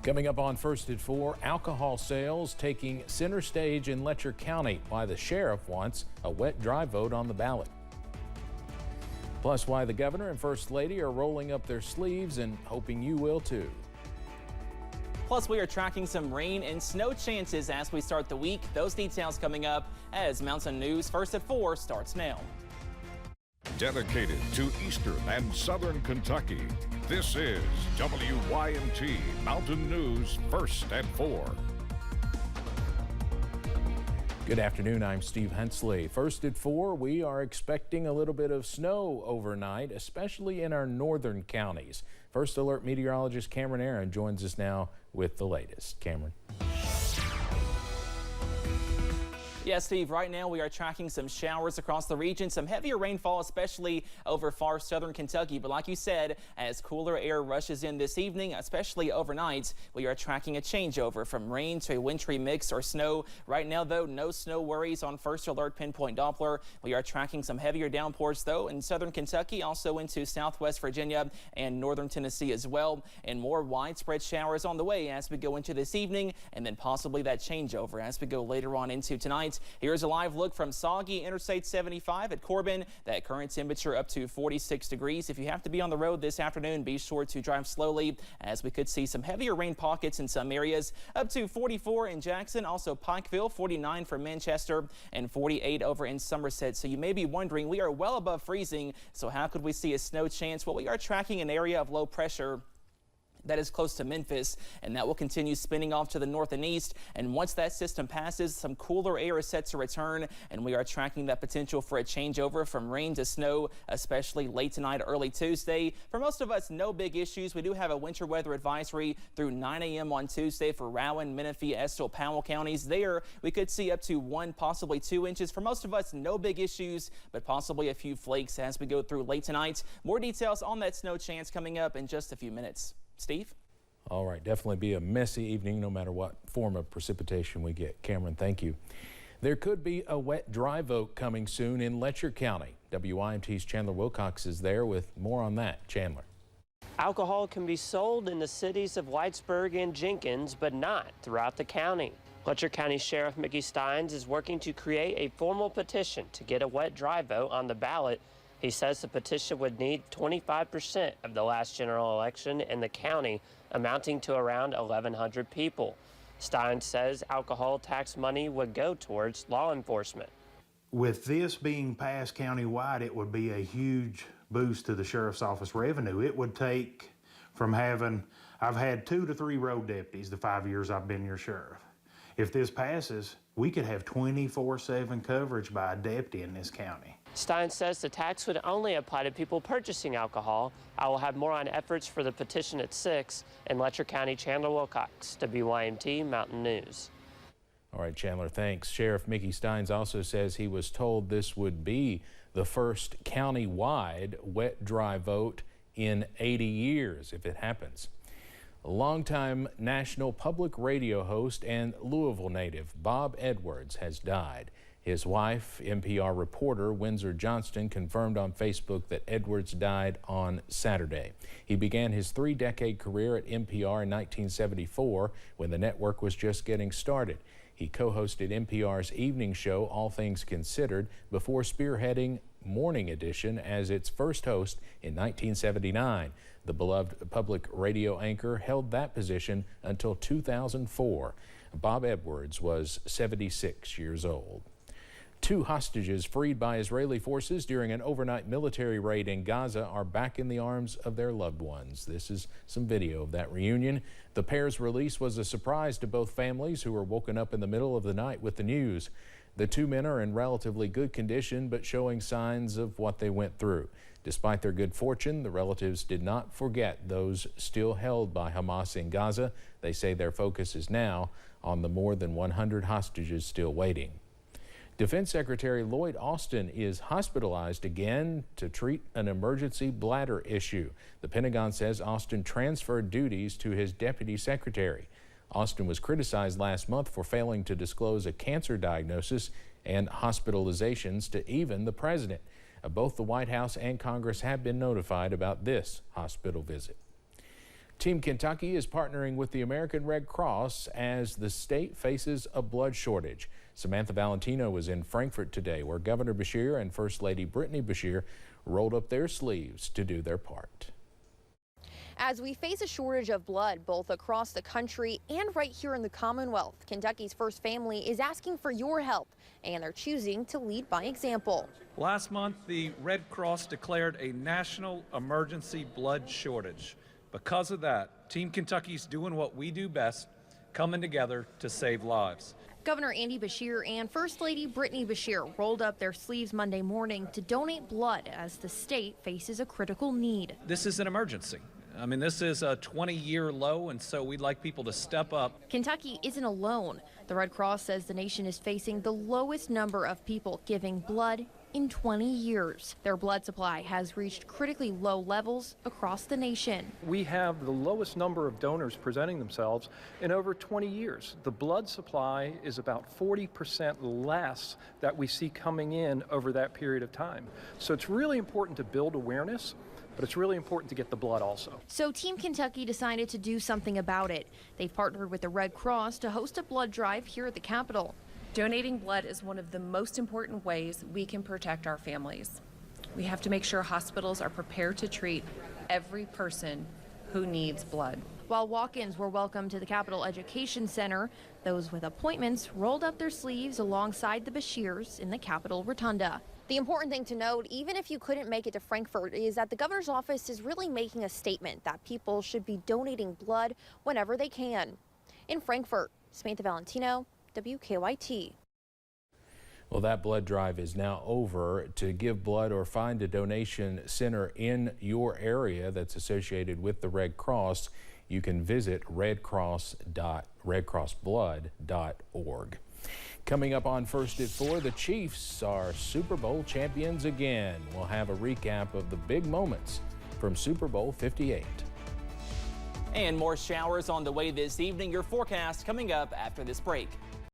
Coming up on First at 4, alcohol sales taking center stage in Letcher County, why the sheriff wants a wet, dry vote on the ballot. Plus, why the governor and first lady are rolling up their sleeves and hoping you will too. Plus, we are tracking some rain and snow chances as we start the week. Those details coming up as Mountain News First at 4 starts now. Dedicated to Eastern and Southern Kentucky, this is WYMT Mountain News First at 4. Good afternoon, I'm Steve Hensley. First at 4, we are expecting a little bit of snow overnight, especially in our northern counties. First Alert meteorologist Cameron Aaron joins us now with the latest. Cameron. Yes, Steve, right now we are tracking some showers across the region, some heavier rainfall, especially over far southern Kentucky. But like you said, as cooler air rushes in this evening, especially overnight, we are tracking a changeover from rain to a wintry mix or snow. Right now, though, no snow worries on First Alert Pinpoint Doppler. We are tracking some heavier downpours, though, in southern Kentucky, also into southwest Virginia and northern Tennessee as well. And more widespread showers on the way as we go into this evening, and then possibly that changeover as we go later on into tonight. Here's a live look from soggy Interstate 75 at Corbin. That current temperature up to 46 degrees. If you have to be on the road this afternoon, be sure to drive slowly as we could see some heavier rain pockets in some areas. Up to 44 in Jackson, also Pikeville, 49 for Manchester, and 48 over in Somerset. So you may be wondering, we are well above freezing, so how could we see a snow chance? Well, we are tracking an area of low pressure that is close to Memphis, and that will continue spinning off to the north and east. And once that system passes, some cooler air is set to return, and we are tracking that potential for a changeover from rain to snow, especially late tonight, early Tuesday. For most of us, no big issues. We do have a winter weather advisory through 9 a.m. on Tuesday for Rowan, Menifee, Estill, Powell counties. There, we could see up to 1, possibly 2 inches. For most of us, no big issues, but possibly a few flakes as we go through late tonight. More details on that snow chance coming up in just a few minutes. Steve? All right, definitely be a messy evening no matter what form of precipitation we get. Cameron, thank you. There could be a wet, dry vote coming soon in Letcher County. WYMT's Chandler Wilcox is there with more on that. Chandler. Alcohol can be sold in the cities of Whitesburg and Jenkins, but not throughout the county. Letcher County Sheriff Mickey Steins is working to create a formal petition to get a wet, dry vote on the ballot. He says the petition would need 25% of the last general election in the county, amounting to around 1,100 people. Stein says alcohol tax money would go towards law enforcement. With this being passed countywide, it would be a huge boost to the sheriff's office revenue. It would take from I've had 2 to 3 road deputies the 5 years I've been your sheriff. If this passes, we could have 24/7 coverage by a deputy in this county. Stein says the tax would only apply to people purchasing alcohol. I will have more on efforts for the petition at 6 in Letcher County. Chandler Wilcox, WYMT Mountain News. All right, Chandler, thanks. Sheriff Mickey Steins also says he was told this would be the first county-wide wet, dry vote in 80 years if it happens. A longtime national public radio host and Louisville native Bob Edwards has died. His wife, NPR reporter Windsor Johnston, confirmed on Facebook that Edwards died on Saturday. He began his 3-decade career at NPR in 1974 when the network was just getting started. He co-hosted NPR's evening show, All Things Considered, before spearheading Morning Edition as its first host in 1979. The beloved public radio anchor held that position until 2004. Bob Edwards was 76 years old. 2 hostages freed by Israeli forces during an overnight military raid in Gaza are back in the arms of their loved ones. This is some video of that reunion. The pair's release was a surprise to both families who were woken up in the middle of the night with the news. The 2 men are in relatively good condition, but showing signs of what they went through. Despite their good fortune, the relatives did not forget those still held by Hamas in Gaza. They say their focus is now on the more than 100 hostages still waiting. Defense Secretary Lloyd Austin is hospitalized again to treat an emergency bladder issue. The Pentagon says Austin transferred duties to his deputy secretary. Austin was criticized last month for failing to disclose a cancer diagnosis and hospitalizations to even the president. Both the White House and Congress have been notified about this hospital visit. Team Kentucky is partnering with the American Red Cross as the state faces a blood shortage. Samantha Valentino was in Frankfort today, where Governor Beshear and First Lady Brittany Beshear rolled up their sleeves to do their part. As we face a shortage of blood both across the country and right here in the Commonwealth, Kentucky's First Family is asking for your help, and they're choosing to lead by example. Last month, the Red Cross declared a national emergency blood shortage. Because of that, Team Kentucky's doing what we do best, coming together to save lives. Governor Andy Beshear and First Lady Brittany Beshear rolled up their sleeves Monday morning to donate blood as the state faces a critical need. This is an emergency. I mean, this is a 20-year low, and so we'd like people to step up. Kentucky isn't alone. The Red Cross says the nation is facing the lowest number of people giving blood in 20 years. Their blood supply has reached critically low levels across the nation. We have the lowest number of donors presenting themselves in over 20 years. The blood supply is about 40% less that we see coming in over that period of time. So it's really important to build awareness, but it's really important to get the blood also. So Team Kentucky decided to do something about it. They've partnered with the Red Cross to host a blood drive here at the Capitol. Donating blood is one of the most important ways we can protect our families. We have to make sure hospitals are prepared to treat every person who needs blood. While walk-ins were welcome to the Capitol Education Center, those with appointments rolled up their sleeves alongside the Beshears in the Capitol Rotunda. The important thing to note, even if you couldn't make it to Frankfort, is that the governor's office is really making a statement that people should be donating blood whenever they can. In Frankfort, Samantha Valentino, WYMT. Well, that blood drive is now over. To give blood or find a donation center in your area that's associated with the Red Cross, you can visit redcrossblood.org. Coming up on First at 4, the Chiefs are Super Bowl champions again. We'll have a recap of the big moments from Super Bowl 58. And more showers on the way this evening. Your forecast coming up after this break.